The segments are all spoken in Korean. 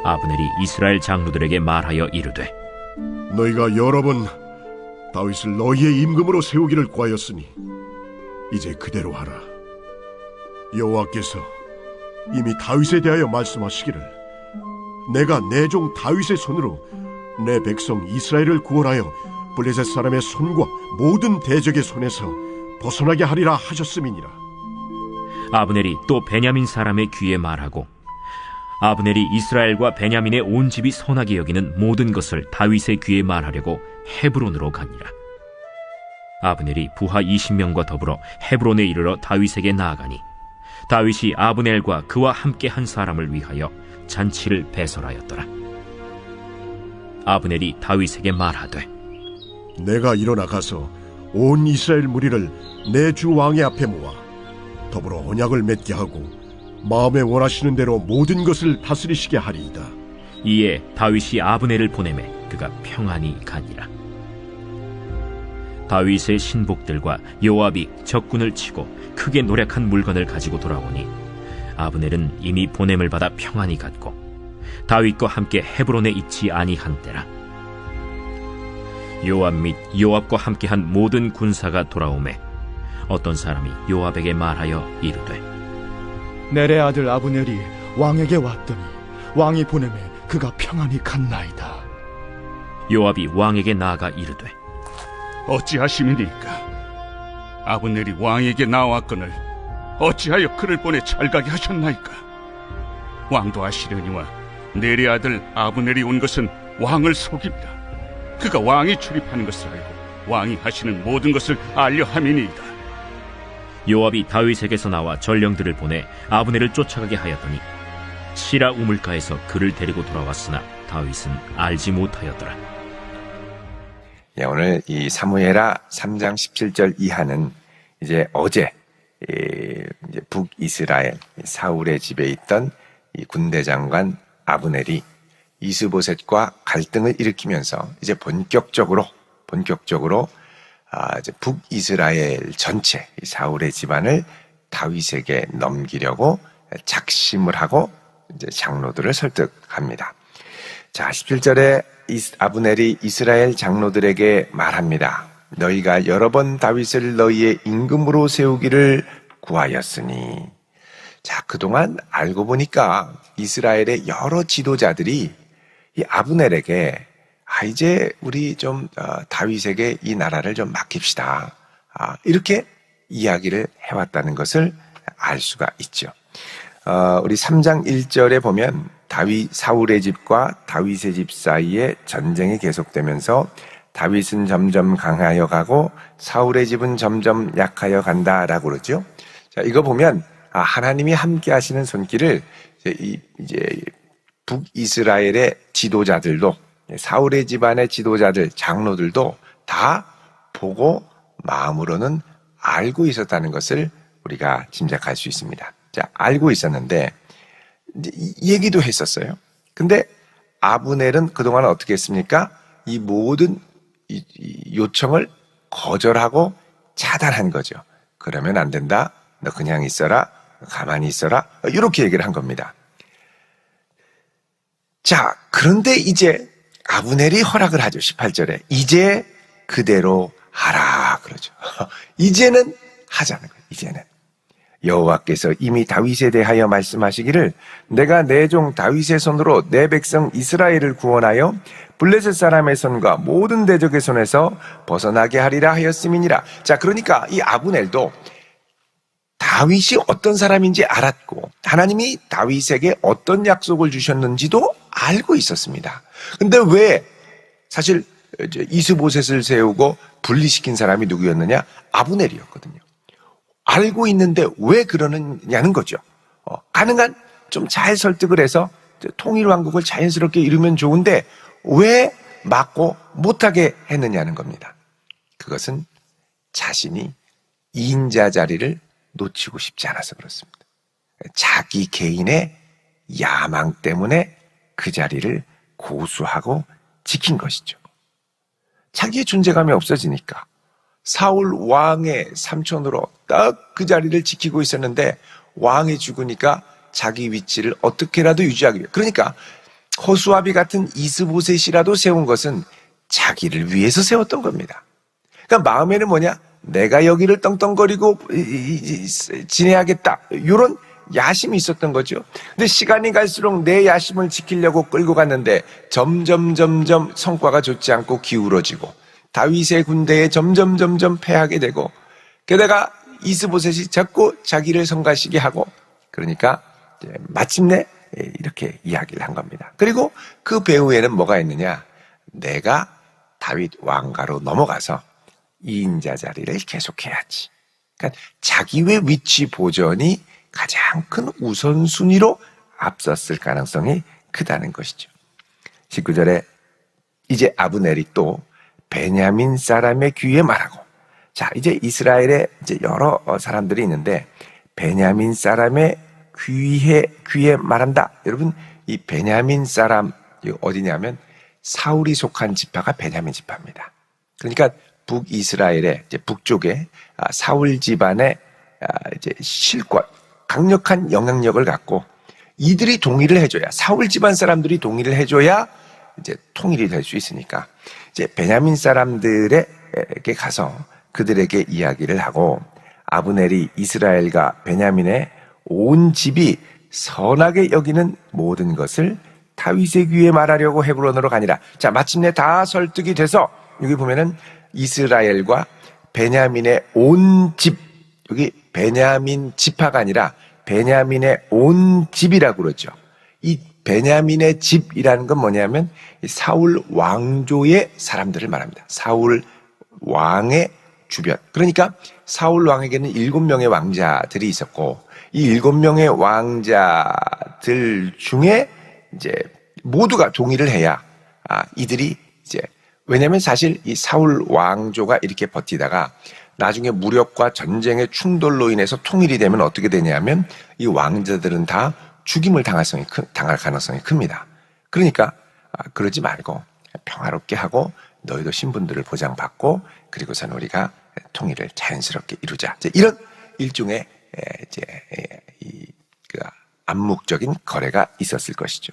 아브넬이 이스라엘 장로들에게 말하여 이르되 너희가 여러 번 다윗을 너희의 임금으로 세우기를 구하였으니 이제 그대로 하라. 여호와께서 이미 다윗에 대하여 말씀하시기를 내가 내 종 다윗의 손으로 내 백성 이스라엘을 구원하여 블레셋 사람의 손과 모든 대적의 손에서 벗어나게 하리라 하셨음이니라. 아브넬이 또 베냐민 사람의 귀에 말하고 아브넬이 이스라엘과 베냐민의 온 집이 선하게 여기는 모든 것을 다윗의 귀에 말하려고 헤브론으로 가니라. 아브넬이 부하 20명과 더불어 헤브론에 이르러 다윗에게 나아가니 다윗이 아브넬과 그와 함께 한 사람을 위하여 잔치를 배설하였더라. 아브넬이 다윗에게 말하되 내가 일어나 가서 온 이스라엘 무리를 내 주 왕의 앞에 모아 더불어 언약을 맺게 하고 마음에 원하시는 대로 모든 것을 다스리시게 하리이다. 이에 다윗이 아브넬을 보내매 그가 평안히 가니라. 다윗의 신복들과 요압이 적군을 치고 크게 노력한 물건을 가지고 돌아오니 아브넬은 이미 보냄을 받아 평안히 갔고 다윗과 함께 헤브론에 있지 아니한 때라. 요압 및 요압과 함께한 모든 군사가 돌아오매 어떤 사람이 요압에게 말하여 이르되 넬의 아들 아브넬이 왕에게 왔더니 왕이 보내매 그가 평안히 갔나이다. 요압이 왕에게 나아가 이르되 어찌하심이니까? 아브넬이 왕에게 나왔거늘 어찌하여 그를 보내 잘가게 하셨나이까? 왕도 아시려니와 넬의 아들 아브넬이 온 것은 왕을 속입니다. 그가 왕이 출입하는 것을 알고 왕이 하시는 모든 것을 알려 함이니이다. 요압이 다윗에게서 나와 전령들을 보내 아브넬을 쫓아가게 하였더니 시라 우물가에서 그를 데리고 돌아왔으나 다윗은 알지 못하였더라. 오늘 이 사무엘하 3장 17절 이하는 이제 어제 이제 북이스라엘 사울의 집에 있던 이 군대 장관 아브넬이 이스보셋과 갈등을 일으키면서 이제 본격적으로 이제 북이스라엘 전체 사울의 집안을 다윗에게 넘기려고 작심을 하고 이제 장로들을 설득합니다. 자, 17절에 아브넬이 이스라엘 장로들에게 말합니다. 너희가 여러 번 다윗을 너희의 임금으로 세우기를 구하였으니. 자, 그동안 알고 보니까 이스라엘의 여러 지도자들이 이 아브넬에게 이제 우리 좀 다윗에게 이 나라를 좀 맡깁시다. 이렇게 이야기를 해왔다는 것을 알 수가 있죠. 우리 3장 1절에 보면 다윗 사울의 집과 다윗의 집 사이에 전쟁이 계속되면서 다윗은 점점 강하여 가고 사울의 집은 점점 약하여 간다라고 그러죠. 자, 이거 보면 하나님이 함께 하시는 손길을 이제 북이스라엘의 지도자들도 사울의 집안의 지도자들, 장로들도 다 보고 마음으로는 알고 있었다는 것을 우리가 짐작할 수 있습니다. 자, 알고 있었는데 이제 이 얘기도 했었어요. 근데 아브넬은 그동안 어떻게 했습니까? 이 모든 이 요청을 거절하고 차단한 거죠. 그러면 안 된다. 너 그냥 있어라. 가만히 있어라. 이렇게 얘기를 한 겁니다. 자, 그런데 이제 아브넬이 허락을 하죠. 18절에. 이제 그대로 하라. 그러죠. 이제는 하자는 거예요. 이제는. 여호와께서 이미 다윗에 대하여 말씀하시기를 내가 내 종 다윗의 손으로 내 백성 이스라엘을 구원하여 블레셋 사람의 손과 모든 대적의 손에서 벗어나게 하리라 하였음이니라. 자, 그러니까 이 아브넬도 다윗이 어떤 사람인지 알았고 하나님이 다윗에게 어떤 약속을 주셨는지도 알고 있었습니다. 근데 왜 사실 이스보셋을 세우고 분리시킨 사람이 누구였느냐? 아브넬이었거든요. 알고 있는데 왜 그러느냐는 거죠. 가능한 좀 잘 설득을 해서 통일왕국을 자연스럽게 이루면 좋은데 왜 막고 못하게 했느냐는 겁니다. 그것은 자신이 인자 자리를 놓치고 싶지 않아서 그렇습니다. 자기 개인의 야망 때문에 그 자리를 고수하고 지킨 것이죠. 자기의 존재감이 없어지니까 사울 왕의 삼촌으로 딱 그 자리를 지키고 있었는데 왕이 죽으니까 자기 위치를 어떻게라도 유지하기 위해, 그러니까 호수아비 같은 이스보셋이라도 세운 것은 자기를 위해서 세웠던 겁니다. 그러니까 마음에는 뭐냐? 내가 여기를 떵떵거리고 지내야겠다. 이런 야심이 있었던 거죠. 근데 시간이 갈수록 내 야심을 지키려고 끌고 갔는데 점점 성과가 좋지 않고 기울어지고 다윗의 군대에 점점 패하게 되고 게다가 이스보셋이 자꾸 자기를 성가시게 하고 그러니까 마침내 이렇게 이야기를 한 겁니다. 그리고 그 배후에는 뭐가 있느냐? 내가 다윗 왕가로 넘어가서 2인자 자리를 계속해야지. 그러니까 자기의 위치 보전이 가장 큰 우선순위로 앞섰을 가능성이 크다는 것이죠. 19절에 이제 아브넬이 또 베냐민 사람의 귀에 말하고, 자 이제 이스라엘에 이제 여러 사람들이 있는데 베냐민 사람의 귀에 말한다. 여러분 이 베냐민 사람 어디냐면 사울이 속한 지파가 베냐민 지파입니다. 그러니까 북이스라엘의 이제 북쪽에 사울 집안의 이제 실권, 강력한 영향력을 갖고 이들이 동의를 해줘야, 사울 집안 사람들이 동의를 해줘야 이제 통일이 될 수 있으니까 이제 베냐민 사람들에게 가서 그들에게 이야기를 하고, 아브넬이 이스라엘과 베냐민의 온 집이 선하게 여기는 모든 것을 다윗의 귀에 말하려고 헤브론으로 가니라. 자, 마침내 다 설득이 돼서 여기 보면은 이스라엘과 베냐민의 온 집, 여기 베냐민 지파가 아니라 베냐민의 온 집이라고 그러죠. 이 베냐민의 집이라는 건 뭐냐면 사울 왕조의 사람들을 말합니다. 사울 왕의 주변. 그러니까 사울 왕에게는 7명의 왕자들이 있었고 이 7명의 왕자들 중에 이제 모두가 동의를 해야 이들이 이제, 왜냐면 사실 이 사울 왕조가 이렇게 버티다가 나중에 무력과 전쟁의 충돌로 인해서 통일이 되면 어떻게 되냐면 이 왕자들은 다 죽임을 당할 가능성이 큽니다. 그러니까 그러지 말고 평화롭게 하고 너희도 신분들을 보장받고 그리고선 우리가 통일을 자연스럽게 이루자. 이런 일종의 이제 그 암묵적인 거래가 있었을 것이죠.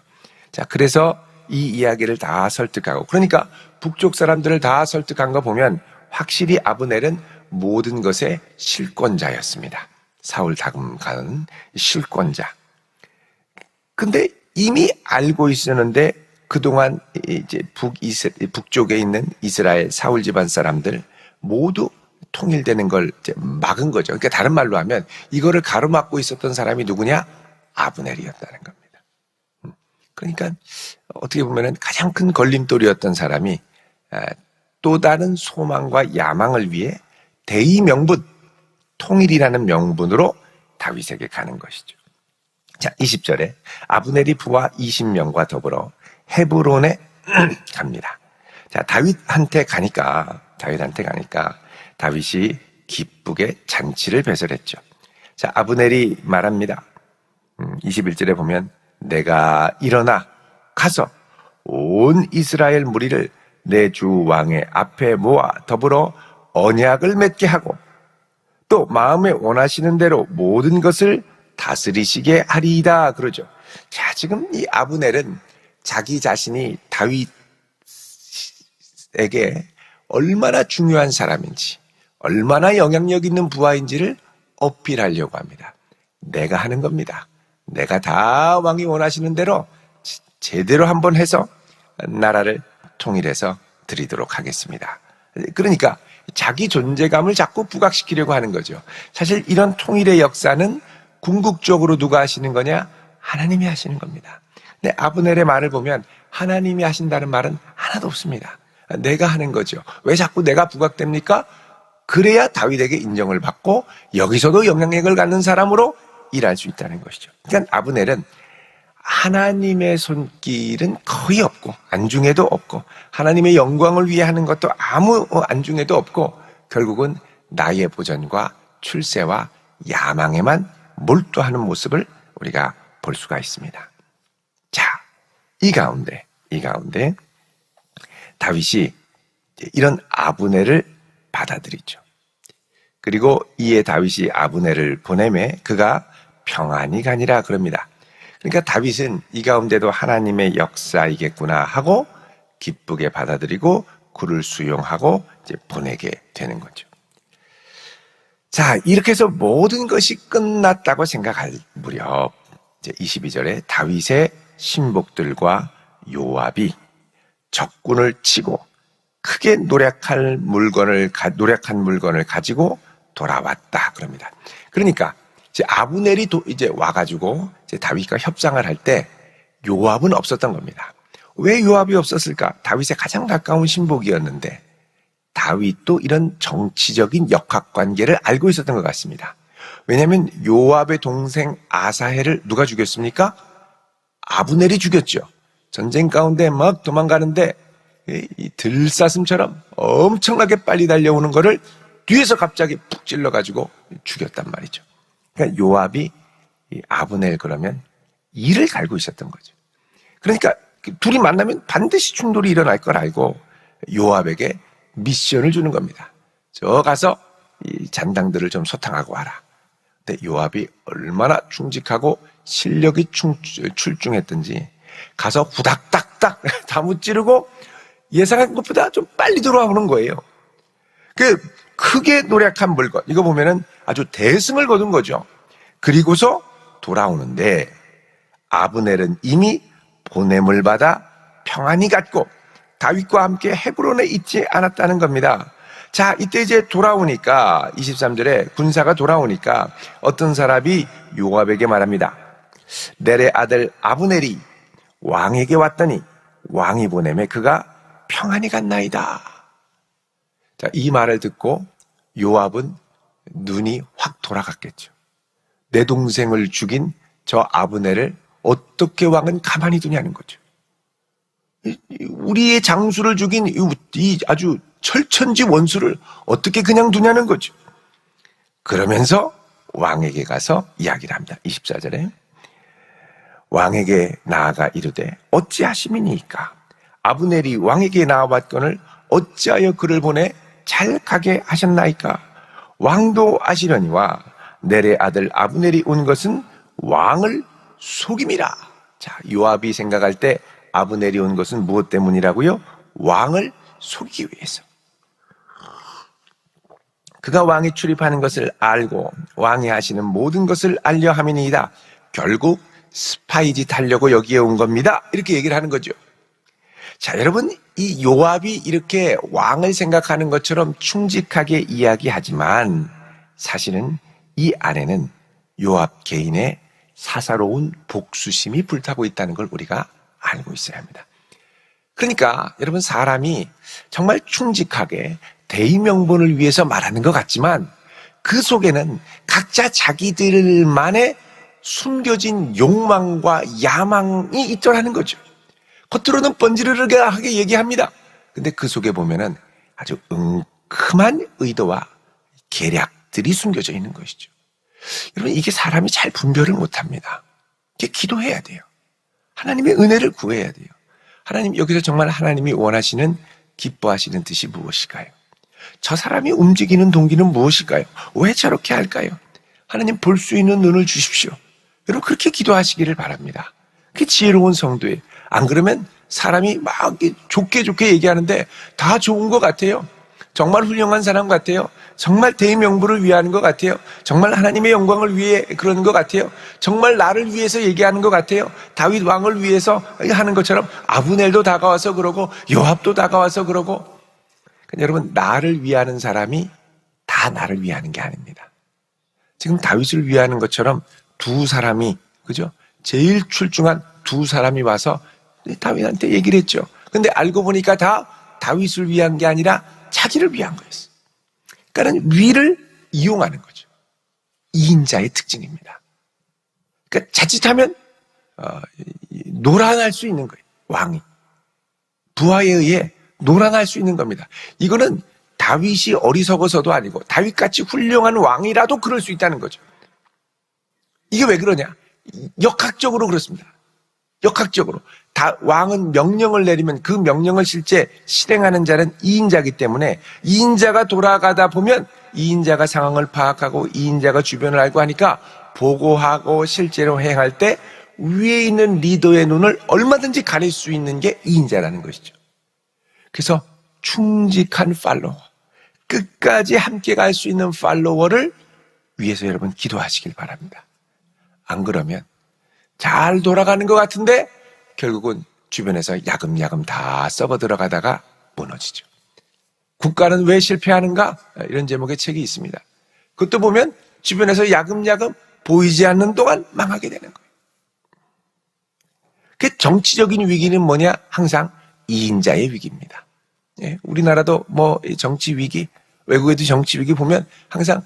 자, 그래서 이 이야기를 다 설득하고, 그러니까 북쪽 사람들을 다 설득한 거 보면 확실히 아브넬은 모든 것의 실권자였습니다. 사울 다금가는 실권자. 근데 이미 알고 있었는데 그동안 이제 북쪽에 있는 이스라엘 사울 집안 사람들 모두 통일되는 걸 이제 막은 거죠. 그러니까 다른 말로 하면 이거를 가로막고 있었던 사람이 누구냐? 아브넬이었다는 겁니다. 그러니까 어떻게 보면은 가장 큰 걸림돌이었던 사람이 또 다른 소망과 야망을 위해 대의 명분, 통일이라는 명분으로 다윗에게 가는 것이죠. 자, 20절에 아브넬이 부하 20명과 더불어 헤브론에 갑니다. 자, 다윗한테 가니까 다윗이 기쁘게 잔치를 배설했죠. 자, 아브넬이 말합니다. 21절에 보면 내가 일어나 가서 온 이스라엘 무리를 내 주 왕의 앞에 모아 더불어 언약을 맺게 하고 또 마음에 원하시는 대로 모든 것을 다스리시게 하리이다 그러죠. 자, 지금 이 아브넬은 자기 자신이 다윗에게 얼마나 중요한 사람인지, 얼마나 영향력 있는 부하인지를 어필하려고 합니다. 내가 하는 겁니다. 내가 다 왕이 원하시는 대로 제대로 한번 해서 나라를 통일해서 드리도록 하겠습니다. 그러니까 자기 존재감을 자꾸 부각시키려고 하는 거죠. 사실 이런 통일의 역사는 궁극적으로 누가 하시는 거냐? 하나님이 하시는 겁니다. 근데 아브넬의 말을 보면 하나님이 하신다는 말은 하나도 없습니다. 내가 하는 거죠. 왜 자꾸 내가 부각됩니까? 그래야 다윗에게 인정을 받고 여기서도 영향력을 갖는 사람으로 일할 수 있다는 것이죠. 그러니까 아브넬은 하나님의 손길은 거의 없고 안중에도 없고 하나님의 영광을 위해 하는 것도 아무 안중에도 없고 결국은 나의 보전과 출세와 야망에만 몰두하는 모습을 우리가 볼 수가 있습니다. 자, 이 가운데 다윗이 이런 아브넬을 받아들이죠. 그리고 이에 다윗이 아브넬을 보내매 그가 평안히 가니라 그럽니다. 그러니까 다윗은 이 가운데도 하나님의 역사이겠구나 하고 기쁘게 받아들이고 그를 수용하고 이제 보내게 되는 거죠. 자, 이렇게 해서 모든 것이 끝났다고 생각할 무렵 이제 22절에 다윗의 신복들과 요압이 적군을 치고 크게 노력한 물건을 가지고 돌아왔다 그럽니다. 그러니까 이제 아브넬이 이제 와가지고 이제 다윗과 협상을 할 때 요압은 없었던 겁니다. 왜 요압이 없었을까? 다윗의 가장 가까운 신복이었는데 다윗도 이런 정치적인 역학관계를 알고 있었던 것 같습니다. 왜냐하면 요압의 동생 아사헬을 누가 죽였습니까? 아브넬이 죽였죠. 전쟁 가운데 막 도망가는데 이 들사슴처럼 엄청나게 빨리 달려오는 거를 뒤에서 갑자기 푹 찔러가지고 죽였단 말이죠. 그러니까 요압이 이 아브넬 그러면 이를 갈고 있었던 거죠. 그러니까 둘이 만나면 반드시 충돌이 일어날 걸 알고 요압에게 미션을 주는 겁니다. 저 가서 이 잔당들을 좀 소탕하고 와라. 근데 요압이 얼마나 충직하고 실력이 출중했던지 가서 후닥닥닥 다 무찌르고 예상한 것보다 좀 빨리 돌아오는 거예요. 그 크게 노력한 물건 이거 보면은 아주 대승을 거둔 거죠. 그리고서 돌아오는데 아브넬은 이미 보냄을 받아 평안히 갔고 다윗과 함께 헤브론에 있지 않았다는 겁니다. 자, 이때 이제 돌아오니까 23절에 군사가 돌아오니까 어떤 사람이 요압에게 말합니다. 넬의 아들 아브넬이 왕에게 왔더니 왕이 보내매 그가 평안히 갔나이다. 자, 이 말을 듣고 요압은 눈이 확 돌아갔겠죠. 내 동생을 죽인 저 아브넬을 어떻게 왕은 가만히 두냐는 거죠. 우리의 장수를 죽인 이 아주 철천지 원수를 어떻게 그냥 두냐는 거죠. 그러면서 왕에게 가서 이야기를 합니다. 24절에 왕에게 나아가 이르되 어찌하심이니까 아브넬이 왕에게 나아왔거늘 어찌하여 그를 보내 잘 가게 하셨나이까. 왕도 아시려니와 넬의 아들 아브넬이 온 것은 왕을 속임이라. 자, 요압이 생각할 때 아브넬이 온 것은 무엇 때문이라고요? 왕을 속이기 위해서. 그가 왕이 출입하는 것을 알고 왕이 하시는 모든 것을 알려 함이니이다. 결국 스파이짓 하려고 여기에 온 겁니다. 이렇게 얘기를 하는 거죠. 자, 여러분, 이 요압이 이렇게 왕을 생각하는 것처럼 충직하게 이야기하지만 사실은 이 안에는 요압 개인의 사사로운 복수심이 불타고 있다는 걸 우리가 알고 있어야 합니다. 그러니까 여러분, 사람이 정말 충직하게 대의명분을 위해서 말하는 것 같지만 그 속에는 각자 자기들만의 숨겨진 욕망과 야망이 있더라는 거죠. 겉으로는 번지르르하게 얘기합니다. 근데 그 속에 보면은 아주 은큼한 의도와 계략들이 숨겨져 있는 것이죠. 여러분, 이게 사람이 잘 분별을 못합니다. 이게 기도해야 돼요. 하나님의 은혜를 구해야 돼요. 하나님, 여기서 정말 하나님이 원하시는 기뻐하시는 뜻이 무엇일까요? 저 사람이 움직이는 동기는 무엇일까요? 왜 저렇게 할까요? 하나님, 볼 수 있는 눈을 주십시오. 여러분, 그렇게 기도하시기를 바랍니다. 그게 지혜로운 성도예요. 안 그러면 사람이 막 좋게 얘기하는데 다 좋은 것 같아요. 정말 훌륭한 사람 같아요. 정말 대명부를 위하는 것 같아요. 정말 하나님의 영광을 위해 그러는 것 같아요. 정말 나를 위해서 얘기하는 것 같아요. 다윗 왕을 위해서 하는 것처럼 아브넬도 다가와서 그러고 요압도 다가와서 그러고. 그러니까 여러분, 나를 위하는 사람이 다 나를 위하는 게 아닙니다. 지금 다윗을 위하는 것처럼 두 사람이, 그죠? 제일 출중한 두 사람이 와서 다윗한테 얘기를 했죠. 근데 알고 보니까 다 다윗을 위한 게 아니라 자기를 위한 거였어요. 그러니까 위를 이용하는 거죠. 이인자의 특징입니다. 그러니까 자칫하면 노란할 수 있는 거예요. 왕이. 부하에 의해 노란할 수 있는 겁니다. 이거는 다윗이 어리석어서도 아니고 다윗같이 훌륭한 왕이라도 그럴 수 있다는 거죠. 이게 왜 그러냐? 역학적으로 그렇습니다. 역학적으로. 왕은 명령을 내리면 그 명령을 실제 실행하는 자는 2인자이기 때문에 2인자가 돌아가다 보면 2인자가 상황을 파악하고 2인자가 주변을 알고 하니까 보고하고 실제로 행할 때 위에 있는 리더의 눈을 얼마든지 가릴 수 있는 게 이인자라는 것이죠. 그래서 충직한 팔로워, 끝까지 함께 갈 수 있는 팔로워를 위해서 여러분 기도하시길 바랍니다. 안 그러면 잘 돌아가는 것 같은데 결국은 주변에서 야금야금 다 썩어 들어가다가 무너지죠. 국가는 왜 실패하는가? 이런 제목의 책이 있습니다. 그것도 보면 주변에서 야금야금 보이지 않는 동안 망하게 되는 거예요. 그 정치적인 위기는 뭐냐? 항상 이인자의 위기입니다. 예, 우리나라도 뭐 정치 위기, 외국에도 정치 위기 보면 항상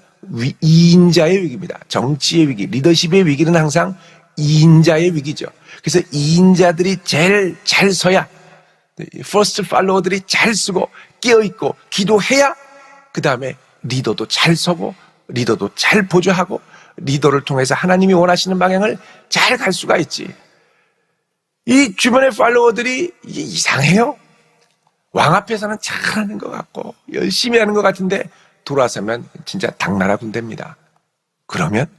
이인자의 위기입니다. 정치의 위기, 리더십의 위기는 항상 이인자의 위기죠. 그래서 이인자들이 제일 잘 서야, 퍼스트 팔로워들이 잘 쓰고 깨어있고 기도해야 그 다음에 리더도 잘 서고 리더도 잘 보조하고 리더를 통해서 하나님이 원하시는 방향을 잘 갈 수가 있지. 이 주변의 팔로워들이 이상해요. 왕 앞에서는 잘하는 것 같고 열심히 하는 것 같은데 돌아서면 진짜 당나라 군대입니다. 그러면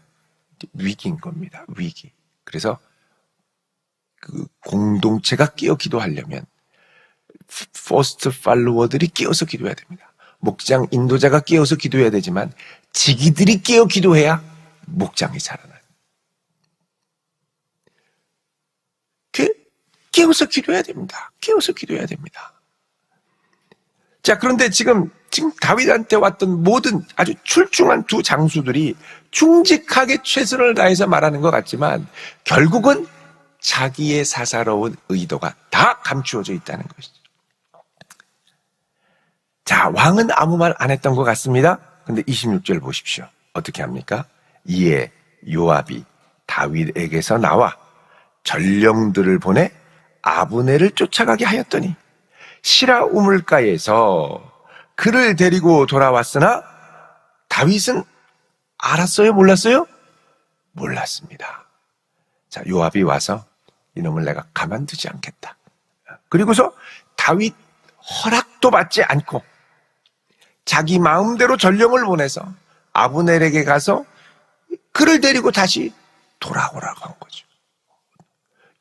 위기인 겁니다. 위기. 그래서 그 공동체가 깨어 기도하려면 퍼스트 팔로워들이 깨어서 기도해야 됩니다. 목장 인도자가 깨어서 기도해야 되지만 지기들이 깨어 기도해야 목장이 살아나요. 깨어서 기도해야 됩니다. 깨어서 기도해야 됩니다. 자, 그런데 지금 다윗한테 왔던 모든 아주 출중한 두 장수들이 충직하게 최선을 다해서 말하는 것 같지만 결국은 자기의 사사로운 의도가 다 감추어져 있다는 것이죠. 자, 왕은 아무 말 안 했던 것 같습니다. 근데 26절 보십시오. 어떻게 합니까? 이에 요압이 다윗에게서 나와 전령들을 보내 아브넬을 쫓아가게 하였더니 시라 우물가에서 그를 데리고 돌아왔으나 다윗은 알았어요? 몰랐어요? 몰랐습니다. 자, 요압이 와서 이놈을 내가 가만두지 않겠다. 그리고서 다윗 허락도 받지 않고 자기 마음대로 전령을 보내서 아브넬에게 가서 그를 데리고 다시 돌아오라고 한 거죠.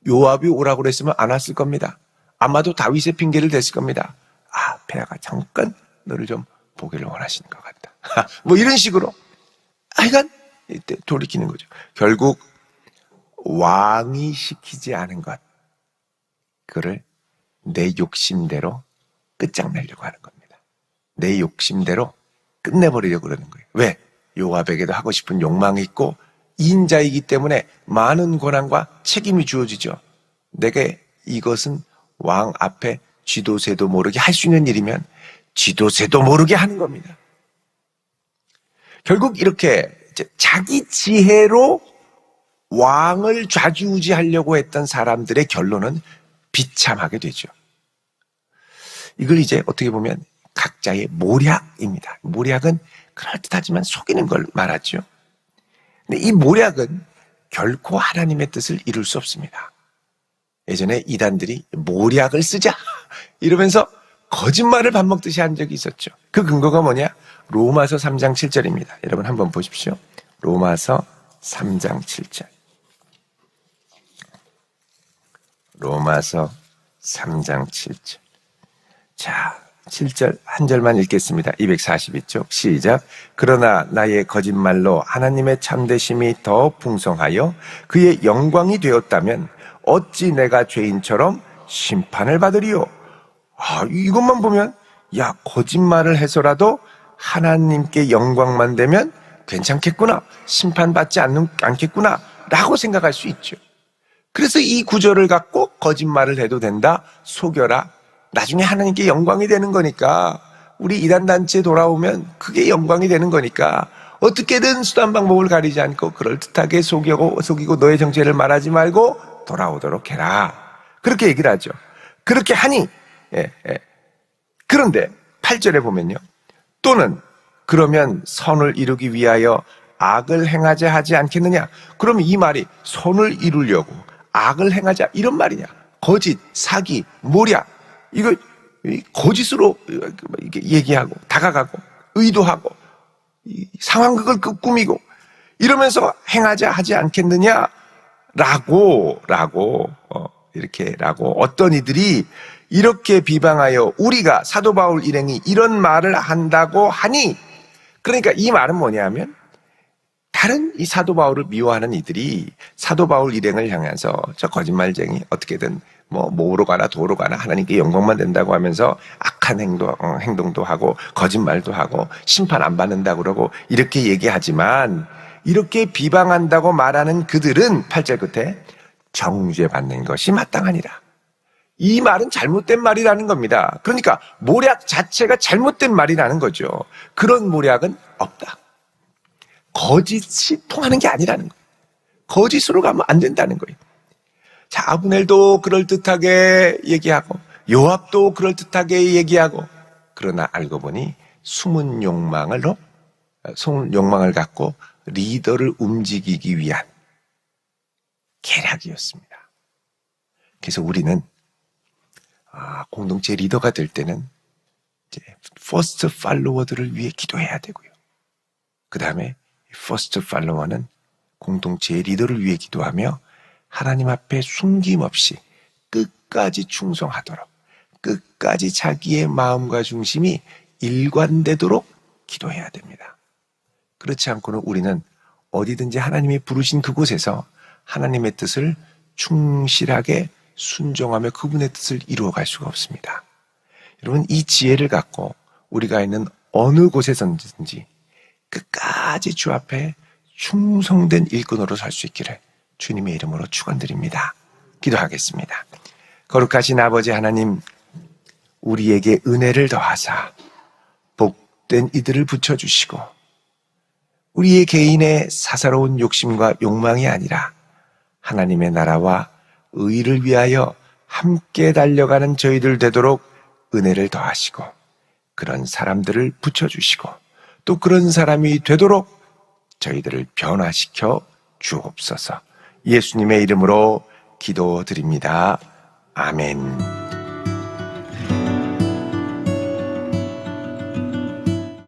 요압이 오라고 그랬으면 안 왔을 겁니다. 아마도 다윗의 핑계를 댔을 겁니다. 아, 폐하가 잠깐 너를 좀 보기를 원하시는 것 같다. 뭐 이런 식으로 하여간 이때 돌이키는 거죠. 결국 왕이 시키지 않은 것, 그를 내 욕심대로 끝장내려고 하는 겁니다. 내 욕심대로 끝내버리려고 그러는 거예요. 왜? 요압에게도 하고 싶은 욕망이 있고 인자이기 때문에 많은 권한과 책임이 주어지죠. 내게 이것은 왕 앞에 쥐도새도 모르게 할 수 있는 일이면 쥐도새도 모르게 하는 겁니다. 결국 이렇게 자기 지혜로 왕을 좌지우지하려고 했던 사람들의 결론은 비참하게 되죠. 이걸 이제 어떻게 보면 각자의 모략입니다. 모략은 그럴듯하지만 속이는 걸 말하죠. 근데 이 모략은 결코 하나님의 뜻을 이룰 수 없습니다. 예전에 이단들이 모략을 쓰자 이러면서 거짓말을 밥 먹듯이 한 적이 있었죠. 그 근거가 뭐냐? 로마서 3장 7절입니다. 여러분 한번 보십시오. 로마서 3장 7절. 로마서 3장 7절. 자, 7절 한 절만 읽겠습니다. 242쪽 시작. 그러나 나의 거짓말로 하나님의 참되심이 더 풍성하여 그의 영광이 되었다면 어찌 내가 죄인처럼 심판을 받으리요? 아, 이것만 보면 야, 거짓말을 해서라도 하나님께 영광만 되면 괜찮겠구나, 심판받지 않겠구나 라고 생각할 수 있죠. 그래서 이 구절을 갖고 거짓말을 해도 된다, 속여라, 나중에 하나님께 영광이 되는 거니까, 우리 이단단체에 돌아오면 그게 영광이 되는 거니까 어떻게든 수단 방법을 가리지 않고 그럴듯하게 속이고 너의 정체를 말하지 말고 돌아오도록 해라, 그렇게 얘기를 하죠. 그렇게 하니 그런데 8절에 보면요, 또는 그러면 선을 이루기 위하여 악을 행하자 하지 않겠느냐. 그러면 이 말이 선을 이루려고 악을 행하자 이런 말이냐? 거짓, 사기, 모략, 이거 거짓으로 이렇게 얘기하고 다가가고 의도하고 상황극을 꾸미고 이러면서 행하자 하지 않겠느냐 라고 어떤 이들이 이렇게 비방하여 우리가 사도 바울 일행이 이런 말을 한다고 하니, 그러니까 이 말은 뭐냐면 다른 이 사도 바울을 미워하는 이들이 사도 바울 일행을 향해서 저 거짓말쟁이 어떻게든 모으러 가나 도로 가나 하나님께 영광만 된다고 하면서 악한 행동도 하고 거짓말도 하고 심판 안 받는다고 그러고 이렇게 얘기하지만, 이렇게 비방한다고 말하는 그들은 8절 끝에 정죄받는 것이 마땅하니라. 이 말은 잘못된 말이라는 겁니다. 그러니까 모략 자체가 잘못된 말이라는 거죠. 그런 모략은 없다. 거짓이 통하는 게 아니라는 거예요. 거짓으로 가면 안 된다는 거예요. 자, 아브넬도 그럴듯하게 얘기하고 요압도 그럴듯하게 얘기하고, 그러나 알고 보니 숨은 욕망을 갖고 리더를 움직이기 위한 계략이었습니다. 그래서 우리는 공동체 리더가 될 때는 이제 퍼스트 팔로워들을 위해 기도해야 되고요. 그 다음에 퍼스트 팔로워는 공동체의 리더를 위해 기도하며 하나님 앞에 숨김없이 끝까지 충성하도록, 끝까지 자기의 마음과 중심이 일관되도록 기도해야 됩니다. 그렇지 않고는 우리는 어디든지 하나님이 부르신 그곳에서 하나님의 뜻을 충실하게 순종하며 그분의 뜻을 이루어갈 수가 없습니다. 여러분, 이 지혜를 갖고 우리가 있는 어느 곳에서든지 끝까지 주 앞에 충성된 일꾼으로 설 수 있기를 주님의 이름으로 축원드립니다. 기도하겠습니다. 거룩하신 아버지 하나님, 우리에게 은혜를 더하사 복된 이들을 붙여주시고 우리의 개인의 사사로운 욕심과 욕망이 아니라 하나님의 나라와 의를 위하여 함께 달려가는 저희들 되도록 은혜를 더하시고 그런 사람들을 붙여주시고 또 그런 사람이 되도록 저희들을 변화시켜 주옵소서. 예수님의 이름으로 기도드립니다. 아멘.